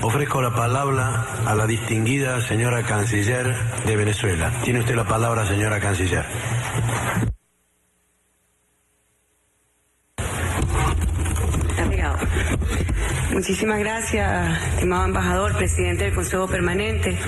Ofrezco la palabra a la distinguida señora Canciller de Venezuela. Tiene usted la palabra, señora Canciller. Muchísimas gracias, estimado embajador, presidente del Consejo Permanente.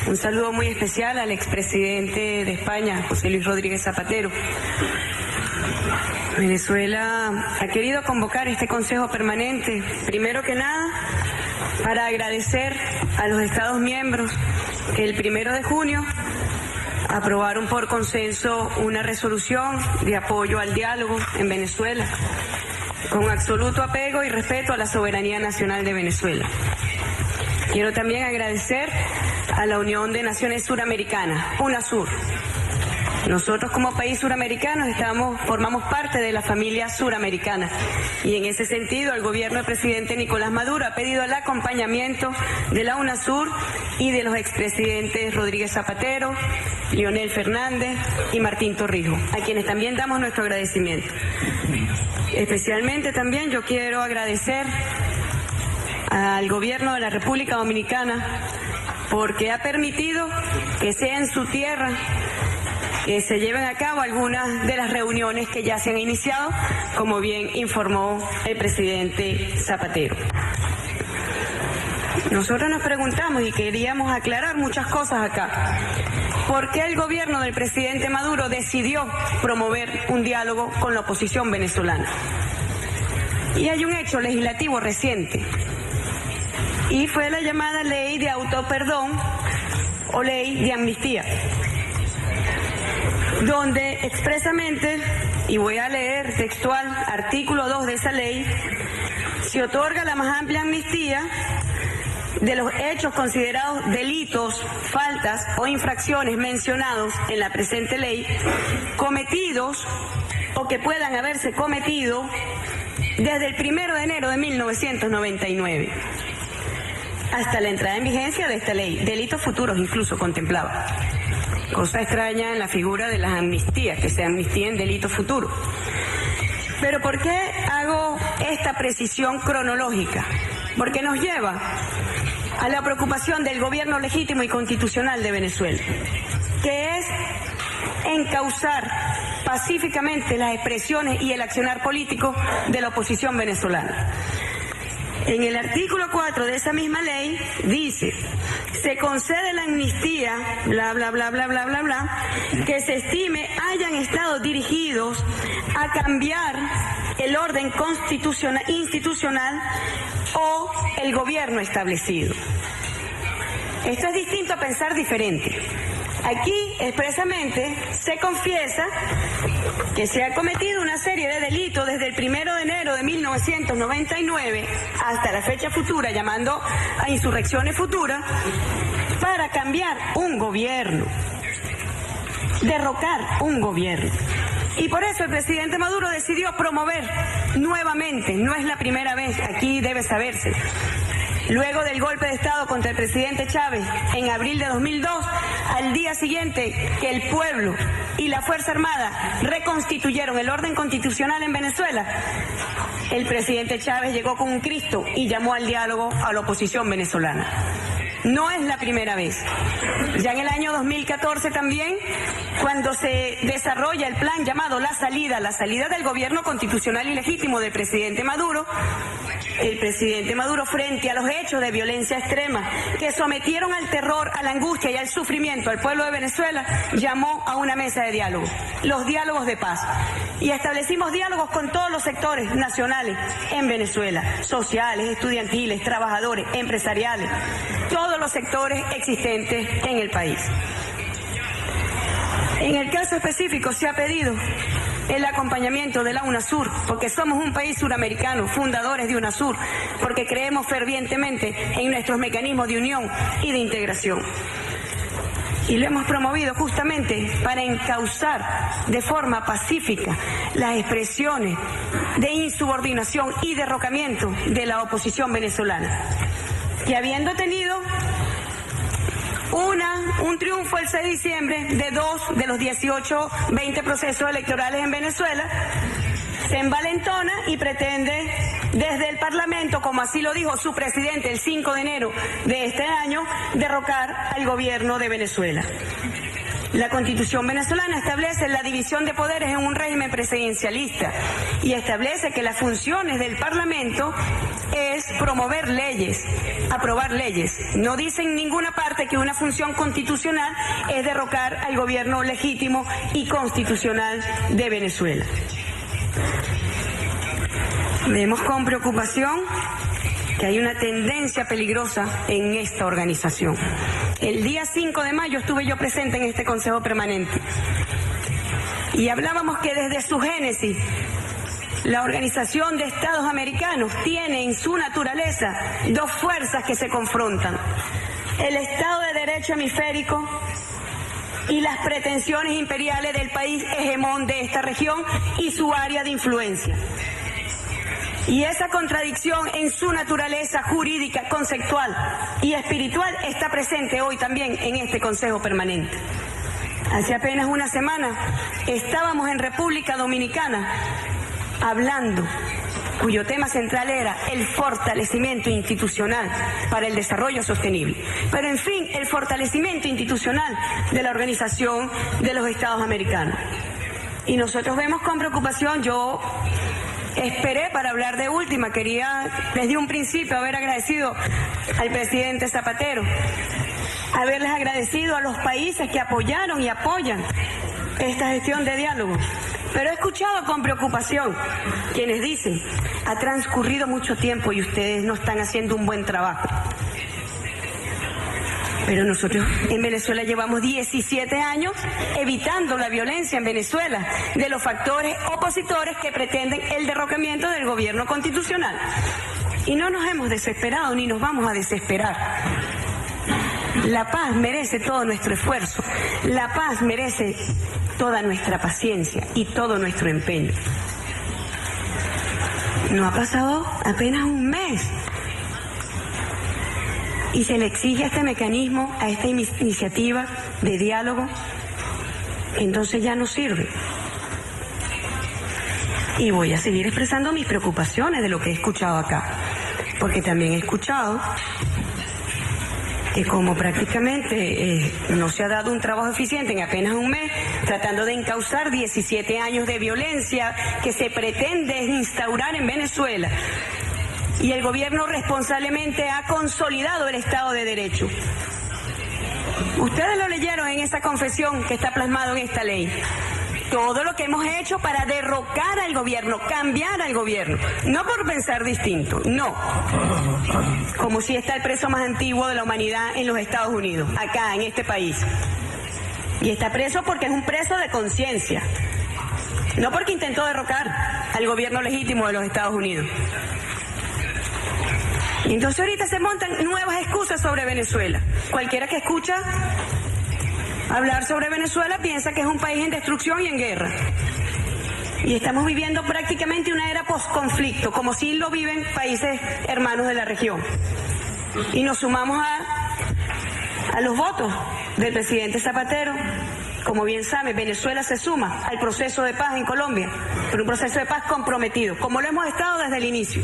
Un saludo muy especial al expresidente de España, José Luis Rodríguez Zapatero. Venezuela ha querido convocar este Consejo Permanente, primero que nada, para agradecer a los Estados miembros que el 1 de junio aprobaron por consenso una resolución de apoyo al diálogo en Venezuela, con absoluto apego y respeto a la soberanía nacional de Venezuela. Quiero también agradecer a la Unión de Naciones Suramericanas, UNASUR. Nosotros como país suramericano formamos parte de la familia suramericana y en ese sentido el gobierno del presidente Nicolás Maduro ha pedido el acompañamiento de la UNASUR y de los expresidentes Rodríguez Zapatero, Leonel Fernández y Martín Torrijos, a quienes también damos nuestro agradecimiento. Especialmente también yo quiero agradecer al gobierno de la República Dominicana porque ha permitido que sea en su tierra que se lleven a cabo algunas de las reuniones que ya se han iniciado, como bien informó el presidente Zapatero. Nosotros nos preguntamos y queríamos aclarar muchas cosas acá. ¿Por qué el gobierno del presidente Maduro decidió promover un diálogo con la oposición venezolana? Y hay un hecho legislativo reciente, y fue la llamada ley de autoperdón o ley de amnistía, donde expresamente, y voy a leer textual, artículo 2 de esa ley, se otorga la más amplia amnistía de los hechos considerados delitos, faltas o infracciones mencionados en la presente ley, cometidos o que puedan haberse cometido desde el 1 de enero de 1999 hasta la entrada en vigencia de esta ley. Delitos futuros incluso contemplaba. Cosa extraña en la figura de las amnistías, que se amnistíen delitos futuros. Pero ¿por qué hago esta precisión cronológica? Porque nos lleva a la preocupación del gobierno legítimo y constitucional de Venezuela, que es encauzar pacíficamente las expresiones y el accionar político de la oposición venezolana. En el artículo 4 de esa misma ley dice: se concede la amnistía, bla, bla, bla, bla, bla, bla, bla, que se estime hayan estado dirigidos a cambiar el orden institucional o el gobierno establecido. Esto es distinto a pensar diferente. Aquí expresamente se confiesa que se ha cometido una serie de delitos desde el 1 de enero de 1999 hasta la fecha futura, llamando a insurrecciones futuras, para cambiar un gobierno, derrocar un gobierno. Y por eso el presidente Maduro decidió promover nuevamente, no es la primera vez, aquí debe saberse, luego del golpe de Estado contra el presidente Chávez en abril de 2002, al día siguiente que el pueblo y la Fuerza Armada reconstituyeron el orden constitucional en Venezuela, el presidente Chávez llegó con un Cristo y llamó al diálogo a la oposición venezolana. No es la primera vez. Ya en el año 2014 también, cuando se desarrolla el plan llamado La Salida del gobierno constitucional y legítimo del presidente Maduro, el presidente Maduro, frente a los hechos de violencia extrema que sometieron al terror, a la angustia y al sufrimiento al pueblo de Venezuela, llamó a una mesa de diálogo, los diálogos de paz. Y establecimos diálogos con todos los sectores nacionales en Venezuela, sociales, estudiantiles, trabajadores, empresariales, todos los sectores existentes en el país. En el caso específico se ha pedido el acompañamiento de la UNASUR, porque somos un país suramericano, fundadores de UNASUR, porque creemos fervientemente en nuestros mecanismos de unión y de integración. Y lo hemos promovido justamente para encauzar de forma pacífica las expresiones de insubordinación y derrocamiento de la oposición venezolana, que habiendo tenido un triunfo el 6 de diciembre de 2 de los 20 procesos electorales en Venezuela, se envalentona y pretende desde el Parlamento, como así lo dijo su presidente el 5 de enero de este año, derrocar al gobierno de Venezuela. La Constitución venezolana establece la división de poderes en un régimen presidencialista y establece que las funciones del Parlamento es promover leyes, aprobar leyes. No dice en ninguna parte que una función constitucional es derrocar al gobierno legítimo y constitucional de Venezuela. Vemos con preocupación que hay una tendencia peligrosa en esta organización. El día 5 de mayo estuve yo presente en este Consejo Permanente y hablábamos que desde su génesis la Organización de Estados Americanos tiene en su naturaleza dos fuerzas que se confrontan: el Estado de Derecho hemisférico y las pretensiones imperiales del país hegemón de esta región y su área de influencia. Y esa contradicción en su naturaleza jurídica, conceptual y espiritual está presente hoy también en este Consejo Permanente. Hace apenas una semana estábamos en República Dominicana hablando, cuyo tema central era el fortalecimiento institucional para el desarrollo sostenible. Pero en fin, el fortalecimiento institucional de la Organización de los Estados Americanos. Y nosotros vemos con preocupación, yo esperé para hablar de última, quería desde un principio haber agradecido al presidente Zapatero, haberles agradecido a los países que apoyaron y apoyan esta gestión de diálogo. Pero he escuchado con preocupación quienes dicen, ha transcurrido mucho tiempo y ustedes no están haciendo un buen trabajo. Pero nosotros en Venezuela llevamos 17 años evitando la violencia en Venezuela de los factores opositores que pretenden el derrocamiento del gobierno constitucional. Y no nos hemos desesperado ni nos vamos a desesperar. La paz merece todo nuestro esfuerzo, la paz merece toda nuestra paciencia y todo nuestro empeño. No ha pasado apenas un mes y se le exige a este mecanismo, a esta iniciativa de diálogo, que entonces ya no sirve. Y voy a seguir expresando mis preocupaciones de lo que he escuchado acá, porque también he escuchado que como prácticamente no se ha dado un trabajo eficiente en apenas un mes, tratando de encauzar 17 años de violencia que se pretende instaurar en Venezuela, y el gobierno responsablemente ha consolidado el Estado de Derecho. Ustedes lo leyeron en esa confesión que está plasmado en esta ley. Todo lo que hemos hecho para derrocar al gobierno, cambiar al gobierno, no por pensar distinto, no. Como si está el preso más antiguo de la humanidad en los Estados Unidos, acá en este país. Y está preso porque es un preso de conciencia, no porque intentó derrocar al gobierno legítimo de los Estados Unidos. Y entonces ahorita se montan nuevas excusas sobre Venezuela. Cualquiera que escucha hablar sobre Venezuela piensa que es un país en destrucción y en guerra. Y estamos viviendo prácticamente una era post-conflicto, como si lo viven países hermanos de la región. Y nos sumamos a los votos del presidente Zapatero. Como bien sabe, Venezuela se suma al proceso de paz en Colombia, pero un proceso de paz comprometido, como lo hemos estado desde el inicio.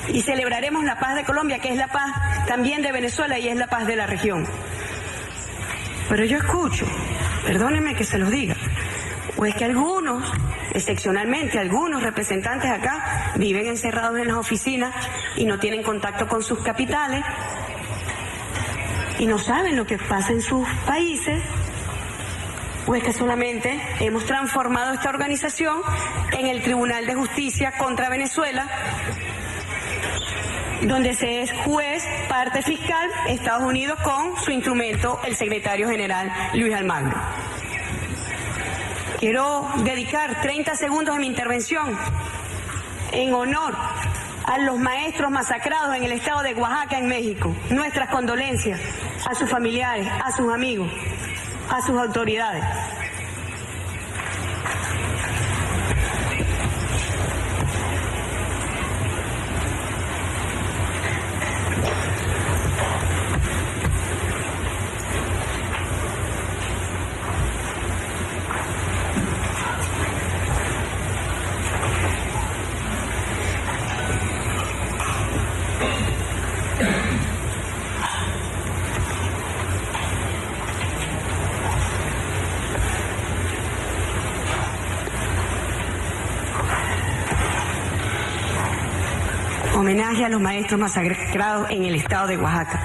Y celebraremos la paz de Colombia, que es la paz también de Venezuela y es la paz de la región. Pero yo escucho, perdónenme que se los diga, o es que algunos, excepcionalmente algunos representantes acá, viven encerrados en las oficinas y no tienen contacto con sus capitales y no saben lo que pasa en sus países, o es que solamente hemos transformado esta organización en el Tribunal de Justicia contra Venezuela, donde se es juez, parte fiscal, Estados Unidos con su instrumento, el secretario general Luis Almagro. Quiero dedicar 30 segundos de mi intervención en honor a los maestros masacrados en el estado de Oaxaca, en México. Nuestras condolencias a sus familiares, a sus amigos, a sus autoridades. homenaje a los maestros masacrados en el estado de Oaxaca,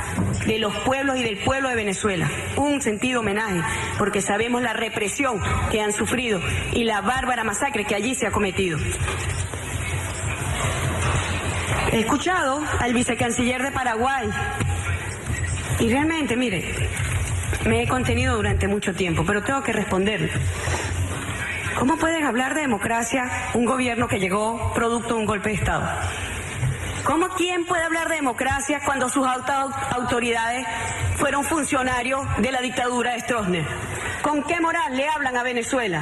de los pueblos y del pueblo de Venezuela. Un sentido homenaje, porque sabemos la represión que han sufrido y la bárbara masacre que allí se ha cometido. He escuchado al vicecanciller de Paraguay y realmente, mire, me he contenido durante mucho tiempo, pero tengo que responderle. ¿Cómo pueden hablar de democracia un gobierno que llegó producto de un golpe de Estado? ¿Quién puede hablar de democracia cuando sus autoridades fueron funcionarios de la dictadura de Stroessner? ¿Con qué moral le hablan a Venezuela?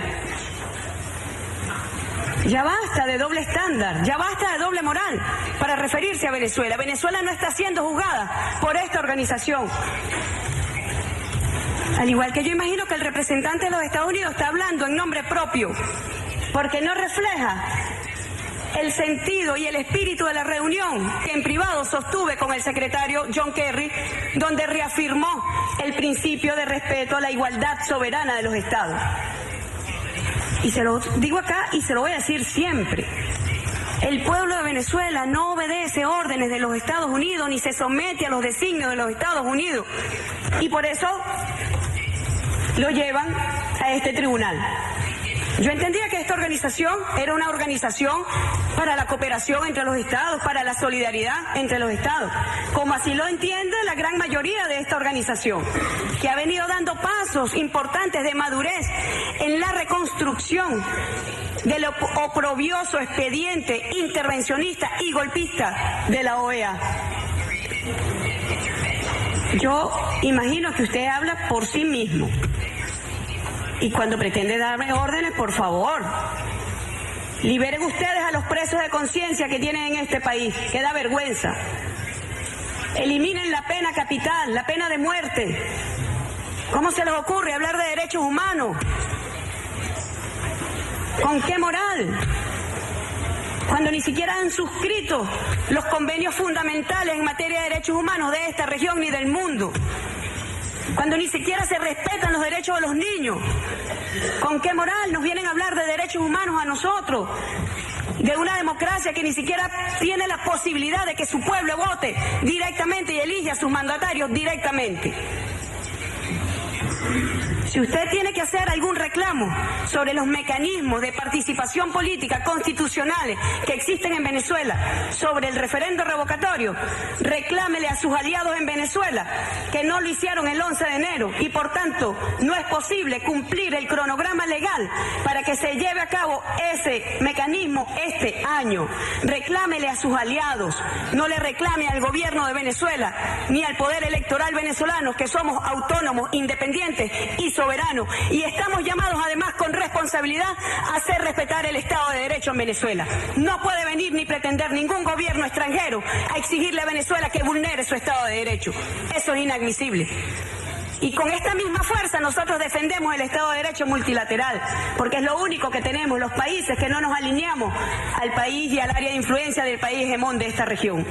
Ya basta de doble estándar, ya basta de doble moral para referirse a Venezuela. Venezuela no está siendo juzgada por esta organización. Al igual que yo imagino que el representante de los Estados Unidos está hablando en nombre propio, porque no refleja el sentido y el espíritu de la reunión que en privado sostuve con el secretario John Kerry, donde reafirmó el principio de respeto a la igualdad soberana de los Estados. Y se lo digo acá y se lo voy a decir siempre. El pueblo de Venezuela no obedece órdenes de los Estados Unidos ni se somete a los designios de los Estados Unidos. Y por eso lo llevan a este tribunal. Yo entendía que esta organización era una organización para la cooperación entre los estados, para la solidaridad entre los estados, como así lo entiende la gran mayoría de esta organización, que ha venido dando pasos importantes de madurez en la reconstrucción del oprobioso expediente intervencionista y golpista de la OEA. Yo imagino que usted habla por sí mismo. Y cuando pretende darme órdenes, por favor, liberen ustedes a los presos de conciencia que tienen en este país, que da vergüenza. Eliminen la pena capital, la pena de muerte. ¿Cómo se les ocurre hablar de derechos humanos? ¿Con qué moral? Cuando ni siquiera han suscrito los convenios fundamentales en materia de derechos humanos de esta región ni del mundo. Cuando ni siquiera se respetan los derechos de los niños. ¿Con qué moral nos vienen a hablar de derechos humanos a nosotros? De una democracia que ni siquiera tiene la posibilidad de que su pueblo vote directamente y elige a sus mandatarios directamente. Si usted tiene que hacer algún reclamo sobre los mecanismos de participación política constitucionales que existen en Venezuela, sobre el referendo revocatorio, reclámele a sus aliados en Venezuela que no lo hicieron el 11 de enero y por tanto no es posible cumplir el cronograma legal para que se lleve a cabo ese mecanismo este año. Reclámele a sus aliados, no le reclame al gobierno de Venezuela ni al poder electoral venezolano, que somos autónomos, independientes y soberanos, y estamos llamados además con responsabilidad a hacer respetar el Estado de Derecho en Venezuela. No puede venir ni pretender ningún gobierno extranjero a exigirle a Venezuela que vulnere su Estado de Derecho. Eso es inadmisible. Y con esta misma fuerza nosotros defendemos el Estado de Derecho multilateral, porque es lo único que tenemos los países que no nos alineamos al país y al área de influencia del país hegemón de esta región.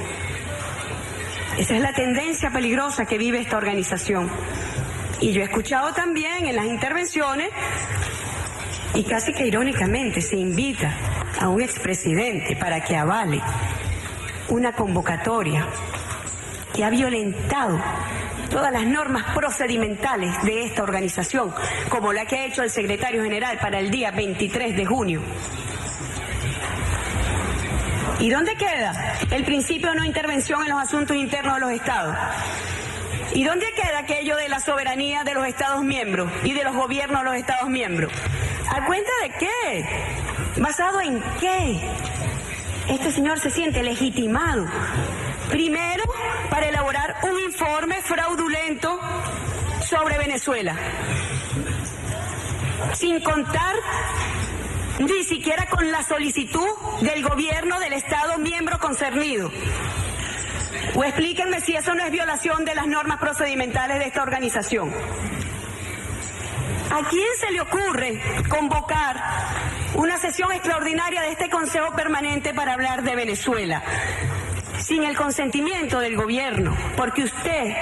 Esa es la tendencia peligrosa que vive esta organización. Y yo he escuchado también en las intervenciones, y casi que irónicamente se invita a un expresidente para que avale una convocatoria que ha violentado todas las normas procedimentales de esta organización, como la que ha hecho el secretario general para el día 23 de junio. ¿Y dónde queda el principio de no intervención en los asuntos internos de los estados? ¿Y dónde queda aquello de la soberanía de los Estados miembros y de los gobiernos de los Estados miembros? ¿A cuenta de qué? ¿Basado en qué? Este señor se siente legitimado, primero, para elaborar un informe fraudulento sobre Venezuela, sin contar ni siquiera con la solicitud del gobierno del Estado miembro concernido. O explíquenme si eso no es violación de las normas procedimentales de esta organización. ¿A quién se le ocurre convocar una sesión extraordinaria de este Consejo Permanente para hablar de Venezuela sin el consentimiento del gobierno? Porque usted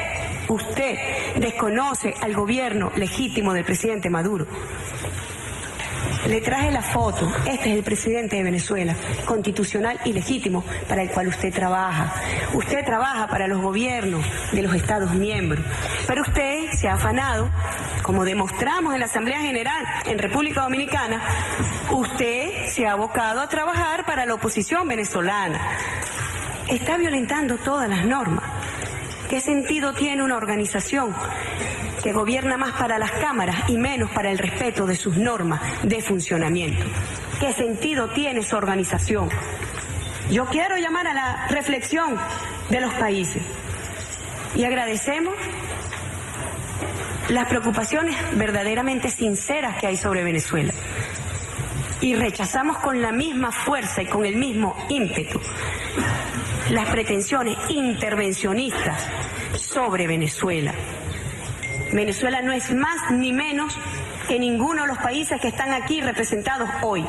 desconoce al gobierno legítimo del presidente Maduro. Le traje la foto. Este es el presidente de Venezuela, constitucional y legítimo, para el cual usted trabaja. Usted trabaja para los gobiernos de los Estados miembros. Pero usted se ha afanado, como demostramos en la Asamblea General en República Dominicana, usted se ha abocado a trabajar para la oposición venezolana. Está violentando todas las normas. ¿Qué sentido tiene una organización que gobierna más para las cámaras y menos para el respeto de sus normas de funcionamiento? ¿Qué sentido tiene su organización? Yo quiero llamar a la reflexión de los países y agradecemos las preocupaciones verdaderamente sinceras que hay sobre Venezuela y rechazamos con la misma fuerza y con el mismo ímpetu las pretensiones intervencionistas sobre Venezuela. Venezuela no es más ni menos que ninguno de los países que están aquí representados hoy.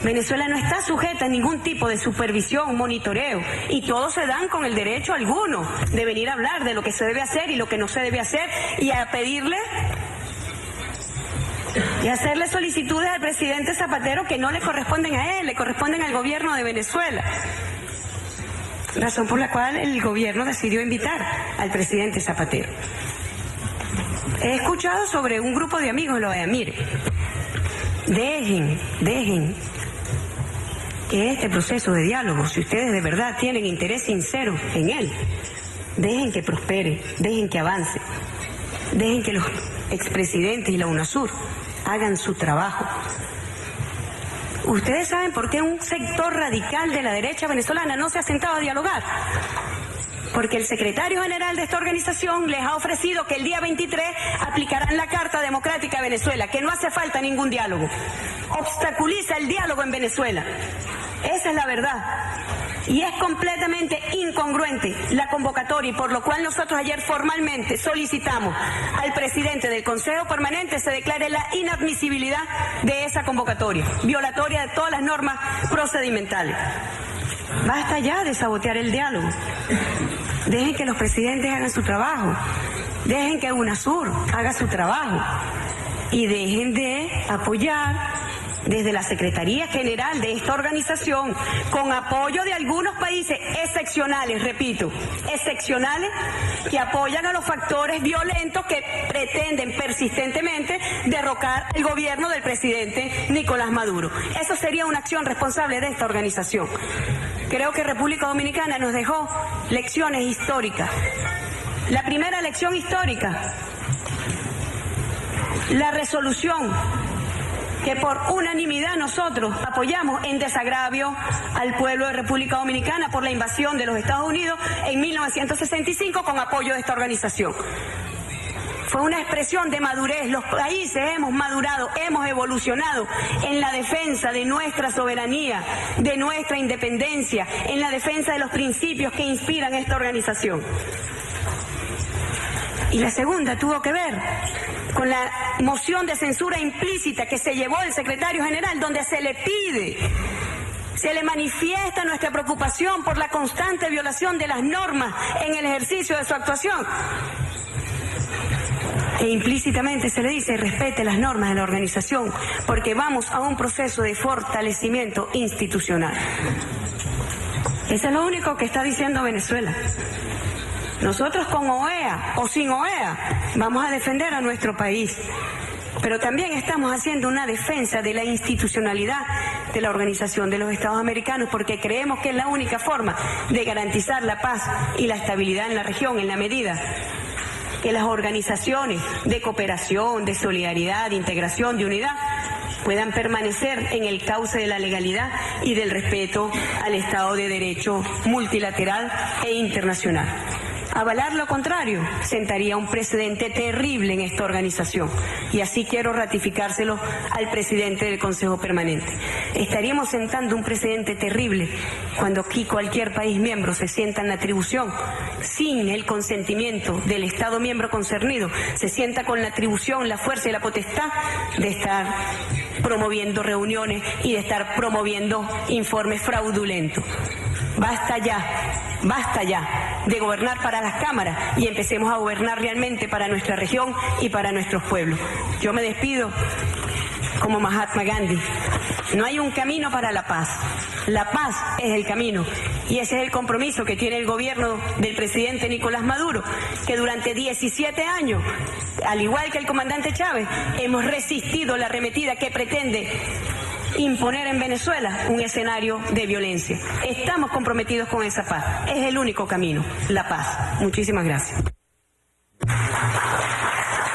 Venezuela no está sujeta a ningún tipo de supervisión, monitoreo, y todos se dan con el derecho alguno de venir a hablar de lo que se debe hacer y lo que no se debe hacer y a pedirle y hacerle solicitudes al presidente Zapatero que no le corresponden a él, le corresponden al gobierno de Venezuela. Razón por la cual el gobierno decidió invitar al presidente Zapatero. He escuchado sobre un grupo de amigos, lo de mire, dejen que este proceso de diálogo, si ustedes de verdad tienen interés sincero en él, dejen que prospere, dejen que avance, dejen que los expresidentes y la UNASUR hagan su trabajo. ¿Ustedes saben por qué un sector radical de la derecha venezolana no se ha sentado a dialogar? Porque el secretario general de esta organización les ha ofrecido que el día 23 aplicarán la Carta Democrática de Venezuela, que no hace falta ningún diálogo. Obstaculiza el diálogo en Venezuela. Esa es la verdad. Y es completamente incongruente la convocatoria, y por lo cual nosotros ayer formalmente solicitamos al presidente del Consejo Permanente se declare la inadmisibilidad de esa convocatoria, violatoria de todas las normas procedimentales. Basta ya de sabotear el diálogo. Dejen que los presidentes hagan su trabajo. Dejen que UNASUR haga su trabajo. Y dejen de apoyar desde la Secretaría General de esta organización, con apoyo de algunos países excepcionales, repito, excepcionales, que apoyan a los factores violentos que pretenden persistentemente derrocar el gobierno del presidente Nicolás Maduro. Eso sería una acción responsable de esta organización. Creo que República Dominicana nos dejó lecciones históricas. La primera lección histórica, la resolución que por unanimidad nosotros apoyamos en desagravio al pueblo de República Dominicana por la invasión de los Estados Unidos en 1965 con apoyo de esta organización. Fue una expresión de madurez. Los países hemos madurado, hemos evolucionado en la defensa de nuestra soberanía, de nuestra independencia, en la defensa de los principios que inspiran esta organización. Y la segunda tuvo que ver con la moción de censura implícita que se llevó el secretario general, donde se le pide, se le manifiesta nuestra preocupación por la constante violación de las normas en el ejercicio de su actuación. E implícitamente se le dice respete las normas de la organización, porque vamos a un proceso de fortalecimiento institucional. Eso es lo único que está diciendo Venezuela. Nosotros con OEA o sin OEA vamos a defender a nuestro país, pero también estamos haciendo una defensa de la institucionalidad de la Organización de los Estados Americanos, porque creemos que es la única forma de garantizar la paz y la estabilidad en la región, en la medida que las organizaciones de cooperación, de solidaridad, de integración, de unidad puedan permanecer en el cauce de la legalidad y del respeto al Estado de Derecho multilateral e internacional. Avalar lo contrario sentaría un precedente terrible en esta organización, y así quiero ratificárselo al presidente del Consejo Permanente. Estaríamos sentando un precedente terrible cuando aquí cualquier país miembro se sienta en la atribución sin el consentimiento del Estado miembro concernido, se sienta con la atribución, la fuerza y la potestad de estar promoviendo reuniones y de estar promoviendo informes fraudulentos. Basta ya de gobernar para las cámaras y empecemos a gobernar realmente para nuestra región y para nuestros pueblos. Yo me despido como Mahatma Gandhi. No hay un camino para la paz. La paz es el camino. Y ese es el compromiso que tiene el gobierno del presidente Nicolás Maduro, que durante 17 años, al igual que el comandante Chávez, hemos resistido la arremetida que pretende imponer en Venezuela un escenario de violencia. Estamos comprometidos con esa paz. Es el único camino, la paz. Muchísimas gracias.